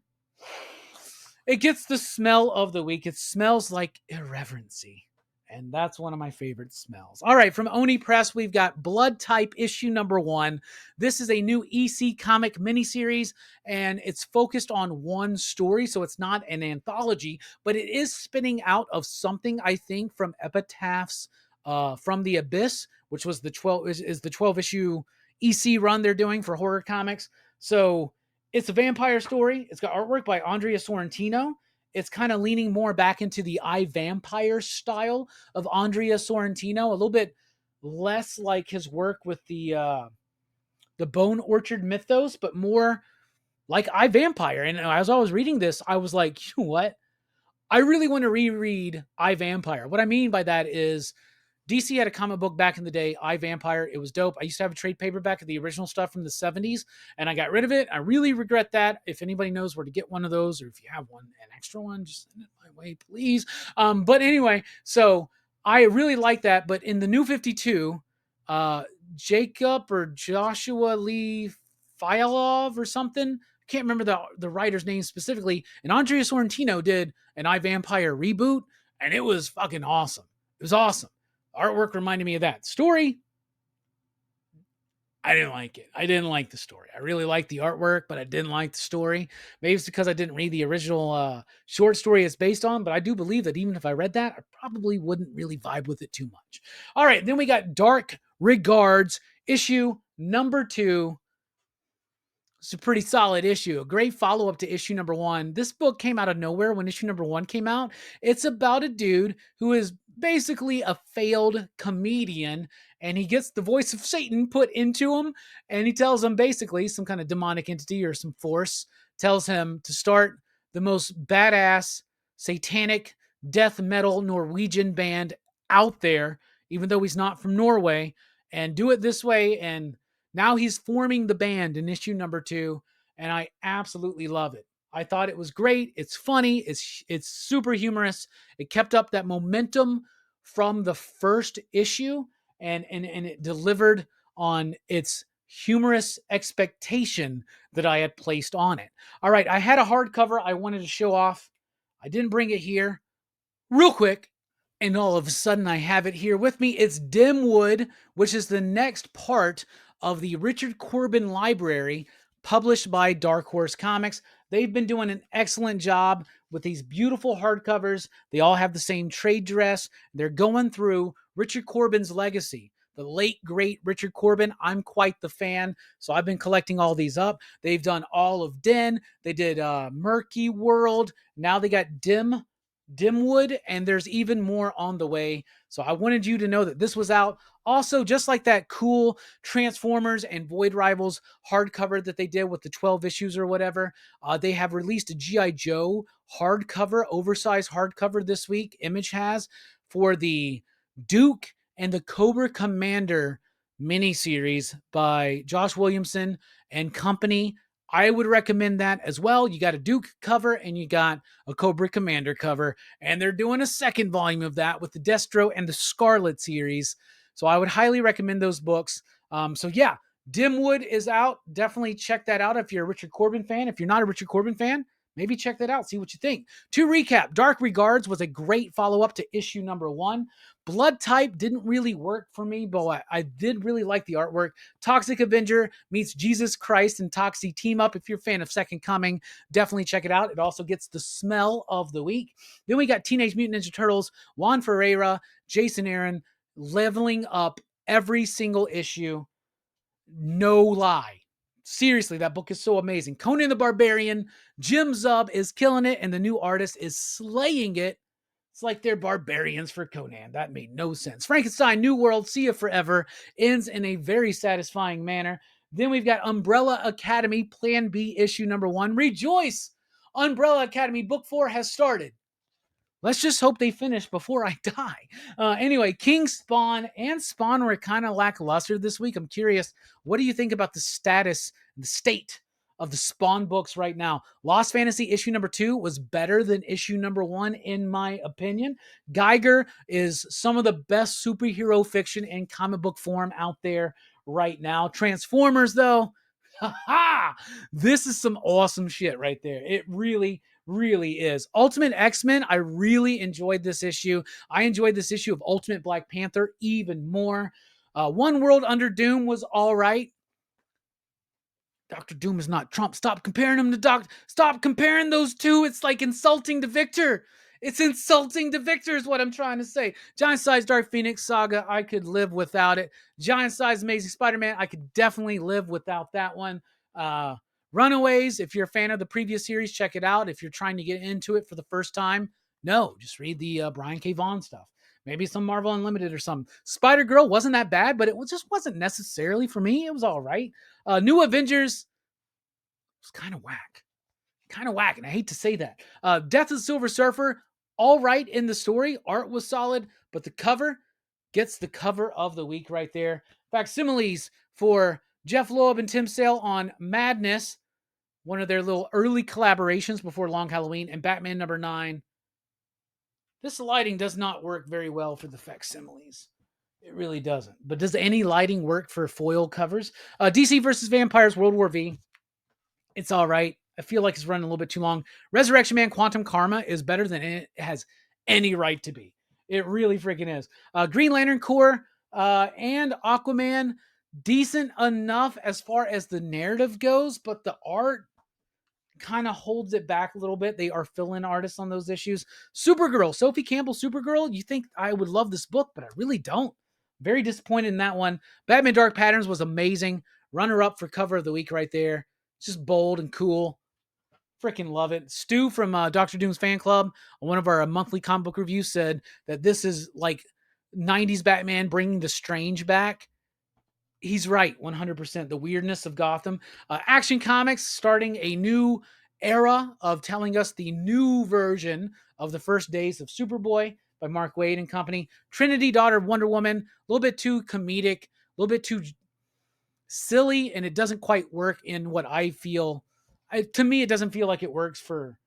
it gets the smell of the week. It smells like irreverency. And that's one of my favorite smells. All right, from Oni Press, we've got Blood Type issue number 1. This is a new EC comic miniseries, and it's focused on one story, so it's not an anthology, but it is spinning out of something, I think, from Epitaph's From the Abyss, which was the 12 issue EC run they're doing for horror comics. So it's a vampire story. It's got artwork by Andrea Sorrentino. It's kind of leaning more back into the iVampire style of Andrea Sorrentino, a little bit less like his work with the Bone Orchard mythos, but more like iVampire. And as I was reading this, I was like, you know what? I really want to reread iVampire. What I mean by that is DC had a comic book back in the day, iVampire. It was dope. I used to have a trade paperback of the original stuff from the 70s, and I got rid of it. I really regret that. If anybody knows where to get one of those, or if you have one, an extra one, just send it my way, please. But anyway, so I really like that. But in the New 52, Jacob or Joshua Lee Fialov or something, I can't remember the writer's name specifically, and Andrea Sorrentino did an iVampire reboot, and it was fucking awesome. It was awesome. Artwork reminded me of that. Story, I didn't like it. I didn't like the story. I really liked the artwork, but I didn't like the story. Maybe it's because I didn't read the original short story it's based on, but I do believe that even if I read that, I probably wouldn't really vibe with it too much. All right, then we got Dark Regards, issue number 2. It's a pretty solid issue. A great follow-up to issue number 1. This book came out of nowhere when issue number 1 came out. It's about a dude who is basically a failed comedian, and he gets the voice of Satan put into him, and he tells him basically some kind of demonic entity or some force tells him to start the most badass satanic death metal Norwegian band out there, even though he's not from Norway, and do it this way. And now he's forming the band in issue number 2, and I absolutely love it. I thought it was great. It's funny. It's super humorous. It kept up that momentum from the first issue, and it delivered on its humorous expectation that I had placed on it. All right, I had a hardcover I wanted to show off. I didn't bring it here. Real quick, and all of a sudden I have it here with me. It's Dimwood, which is the next part of the Richard Corbin library published by Dark Horse Comics. They've been doing an excellent job with these beautiful hardcovers. They all have the same trade dress. They're going through Richard Corbin's legacy. The late, great Richard Corbin. I'm quite the fan, so I've been collecting all these up. They've done all of Den. They did Murky World. Now they got Dimwood, and there's even more on the way. So I wanted you to know that this was out. Also, just like that cool Transformers and Void Rivals hardcover that they did with the 12 issues or whatever, they have released a G.I. Joe hardcover, oversized hardcover this week. Image has for the Duke and the Cobra Commander miniseries by Josh Williamson and company. I would recommend that as well. You got a Duke cover and you got a Cobra Commander cover, and they're doing a second volume of that with the Destro and the Scarlet series. So I would highly recommend those books. So yeah, Dimwood is out. Definitely check that out if you're a Richard Corbin fan. If you're not a Richard Corbin fan, maybe check that out. See what you think. To recap, Dark Regards was a great follow-up to issue number 1. Blood Type didn't really work for me, but I did really like the artwork. Toxic Avenger meets Jesus Christ and Toxie team up. If you're a fan of Second Coming, definitely check it out. It also gets the smell of the week. Then we got Teenage Mutant Ninja Turtles, Juan Ferreira, Jason Aaron, leveling up every single issue. No lie. Seriously, that book is so amazing. Conan the Barbarian, Jim Zub is killing it, and the new artist is slaying it. It's like they're barbarians for Conan. That made no sense. Frankenstein, New World, See Ya Forever ends in a very satisfying manner. Then we've got Umbrella Academy, Plan B, issue number 1. Rejoice! Umbrella Academy, book 4 has started. Let's just hope they finish before I die. Anyway, King Spawn and Spawn were kind of lackluster this week. I'm curious, what do you think about the status, the state of the Spawn books right now? Lost Fantasy issue number 2 was better than issue number 1, in my opinion. Geiger is some of the best superhero fiction in comic book form out there right now. Transformers, though, this is some awesome shit right there. It really is. Ultimate X-Men, I really enjoyed this issue. I enjoyed this issue of Ultimate Black Panther even more. One World Under Doom was all right. Dr. Doom is not Trump. Stop comparing him to Stop comparing those two. It's like insulting to Victor. It's insulting to Victor is what I'm trying to say. Giant Size Dark Phoenix Saga, I could live without it. Giant Size Amazing Spider-Man, I could definitely live without that one. Runaways, if you're a fan of the previous series, check it out. If you're trying to get into it for the first time, no, just read the Brian K. Vaughan stuff. Maybe some Marvel Unlimited or something. Spider-Girl wasn't that bad, but it just wasn't necessarily for me. It was all right. New Avengers was kind of whack. And I hate to say that. Death of the Silver Surfer, all right in the story. Art was solid, but the cover gets the cover of the week right there. Facsimiles for Jeff Loeb and Tim Sale on Madness, one of their little early collaborations before Long Halloween, and Batman number 9. This lighting does not work very well for the facsimiles. It really doesn't. But does any lighting work for foil covers? DC versus Vampires World War V. It's all right. I feel like it's running a little bit too long. Resurrection Man Quantum Karma is better than it has any right to be. It really freaking is. Green Lantern Corps and Aquaman, decent enough as far as the narrative goes, but the art kind of holds it back a little bit. They are fill-in artists on those issues. Supergirl, Sophie Campbell, Supergirl. You think I would love this book, but I really don't. Very disappointed in that one. Batman Dark Patterns was amazing. Runner-up for cover of the week right there. It's just bold and cool. Freaking love it. Stu from Dr. Doom's fan club on one of our monthly comic book reviews said that this is like 90s Batman bringing the Strange back. He's right, 100%. The weirdness of Gotham. Action Comics starting a new era of telling us the new version of the first days of Superboy by Mark Waid and company. Trinity, daughter of Wonder Woman, a little bit too comedic, a little bit too silly, and it doesn't quite work in what I feel. To me, it doesn't feel like it works for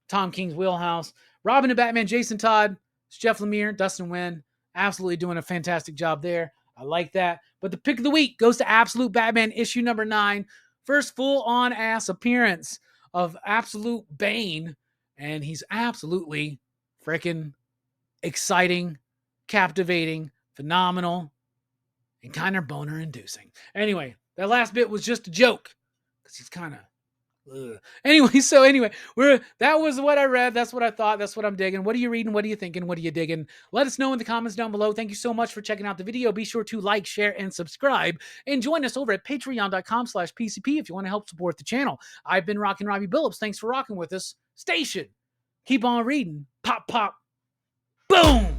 Tom King's wheelhouse. Robin and Batman, Jason Todd, Jeff Lemire, Dustin Nguyen, absolutely doing a fantastic job there. I like that. But the pick of the week goes to Absolute Batman issue number 9. First full-on ass appearance of Absolute Bane. And he's absolutely freaking exciting, captivating, phenomenal, and kind of boner-inducing. Anyway, that last bit was just a joke. Because he's kind of... Anyway, that was what I read. That's what I thought. That's what I'm digging. What are you reading? What are you thinking? What are you digging? Let us know in the comments down below. Thank you so much for checking out the video. Be sure to like, share, and subscribe. And join us over at patreon.com/PCP if you want to help support the channel. I've been rocking Robbie Billups. Thanks for rocking with us. Station. Keep on reading. Pop, pop. Boom!